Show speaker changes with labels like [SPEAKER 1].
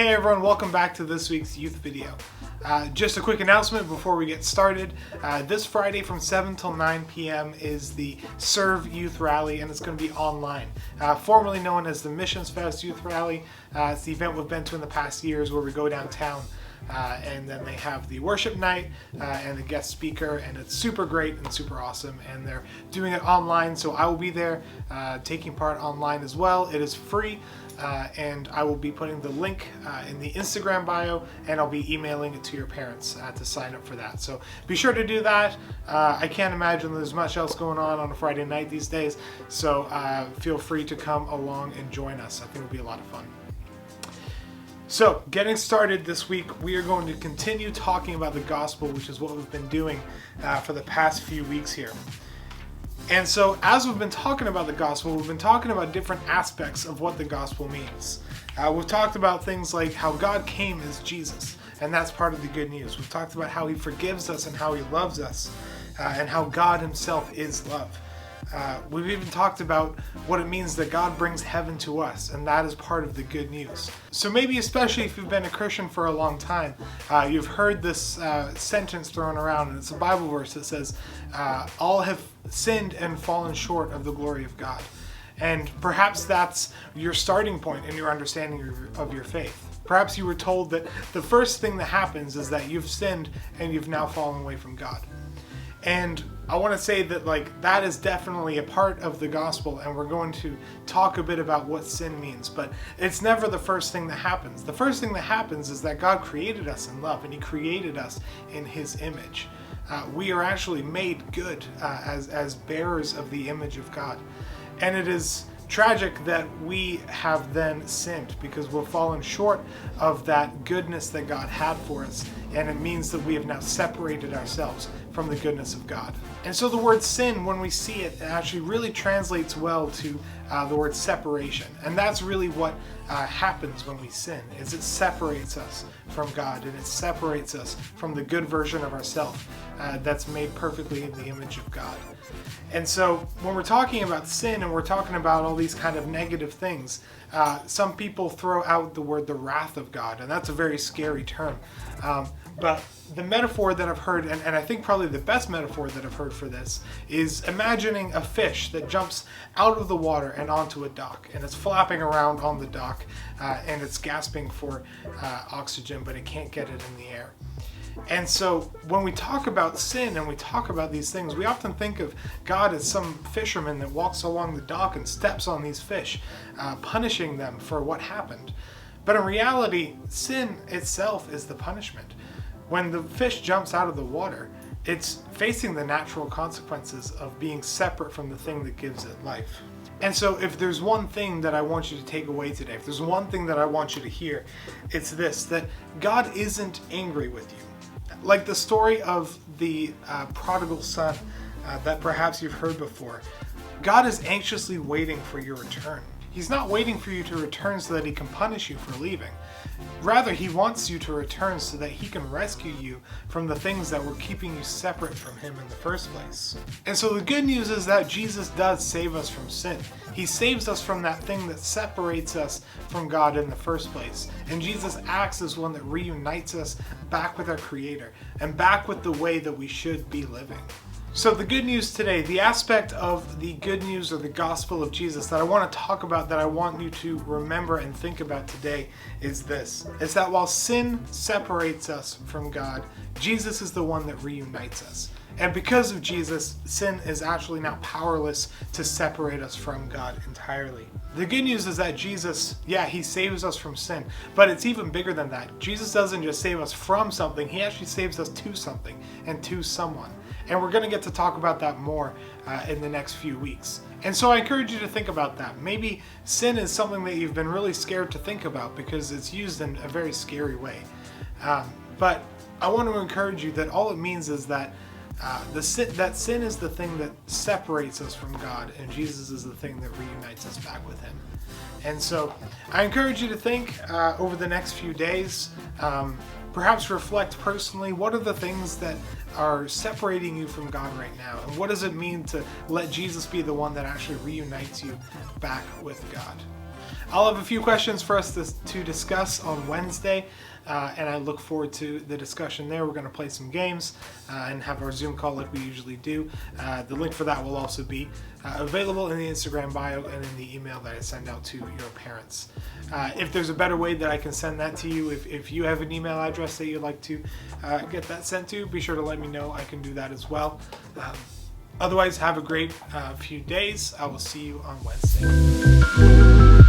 [SPEAKER 1] Hey everyone, welcome back to this week's youth video. Just a quick announcement before we get started. This Friday from 7 till 9 p.m. is the Serve Youth Rally, and it's going to be online. Formerly known as the Missions Fest Youth Rally. It's the event we've been to in the past years where we go downtown and then they have the worship night and the guest speaker, and it's super great and super awesome, and they're doing it online, so I will be there taking part online as well. It is free. And I will be putting the link in the Instagram bio, and I'll be emailing it to your parents to sign up for that. So be sure to do that. I can't imagine there's much else going on a Friday night these days, so feel free to come along and join us. I think it'll be a lot of fun. So getting started this week, we are going to continue talking about the gospel, which is what we've been doing for the past few weeks here. And so as we've been talking about the gospel, we've been talking about different aspects of what the gospel means. We've talked about things like how God came as Jesus, and that's part of the good news. We've talked about how he forgives us and how he loves us, and how God himself is love. We've even talked about what it means that God brings heaven to us, and that is part of the good news. So maybe especially if you've been a Christian for a long time, you've heard this sentence thrown around, and it's a Bible verse that says, all have sinned and fallen short of the glory of God. And perhaps that's your starting point in your understanding of your faith. Perhaps you were told that the first thing that happens is that you've sinned and you've now fallen away from God. And I want to say that that is definitely a part of the gospel, and we're going to talk a bit about what sin means, but it's never the first thing that happens. The first thing that happens is that God created us in love, and he created us in his image. We are actually made good as bearers of the image of God. And it is tragic that we have then sinned because we've fallen short of that goodness that God had for us, and it means that we have now separated ourselves from the goodness of God. And so the word sin, when we see it, actually really translates well to the word separation, and that's really what happens when we sin, is it separates us from God, and it separates us from the good version of ourselves that's made perfectly in the image of God. And so when we're talking about sin and we're talking about all these kind of negative things, some people throw out the word the wrath of God, and that's a very scary term. But the metaphor that I've heard, and I think probably the best metaphor that I've heard for this, is imagining a fish that jumps out of the water and onto a dock, and it's flapping around on the dock, and it's gasping for oxygen, but it can't get it in the air. And so when we talk about sin and we talk about these things, we often think of God as some fisherman that walks along the dock and steps on these fish, punishing them for what happened. But in reality, sin itself is the punishment. When the fish jumps out of the water, it's facing the natural consequences of being separate from the thing that gives it life. And so if there's one thing that I want you to take away today, if there's one thing that I want you to hear, it's this, that God isn't angry with you. Like the story of the prodigal son that perhaps you've heard before, God is anxiously waiting for your return. He's not waiting for you to return so that he can punish you for leaving. Rather, he wants you to return so that he can rescue you from the things that were keeping you separate from him in the first place. And so the good news is that Jesus does save us from sin. He saves us from that thing that separates us from God in the first place. And Jesus acts as one that reunites us back with our Creator and back with the way that we should be living. So the good news today, the aspect of the good news or the gospel of Jesus that I want to talk about, that I want you to remember and think about today, is this. It's that while sin separates us from God, Jesus is the one that reunites us. And because of Jesus, sin is actually now powerless to separate us from God entirely. The good news is that Jesus, he saves us from sin, but it's even bigger than that. Jesus doesn't just save us from something, he actually saves us to something and to someone. And we're going to get to talk about that more in the next few weeks. And so I encourage you to think about that. Maybe sin is something that you've been really scared to think about because it's used in a very scary way. But I want to encourage you that all it means is that that sin is the thing that separates us from God, and Jesus is the thing that reunites us back with him. And so I encourage you to think over the next few days, perhaps reflect personally, what are the things that are separating you from God right now? And what does it mean to let Jesus be the one that actually reunites you back with God? I'll have a few questions for us to discuss on Wednesday, and I look forward to the discussion there. We're going to play some games and have our Zoom call like we usually do. The link for that will also be available in the Instagram bio and in the email that I send out to your parents. If there's a better way that I can send that to you, if you have an email address that you'd like to get that sent to, be sure to let me know. I can do that as well. Otherwise, have a great few days. I will see you on Wednesday.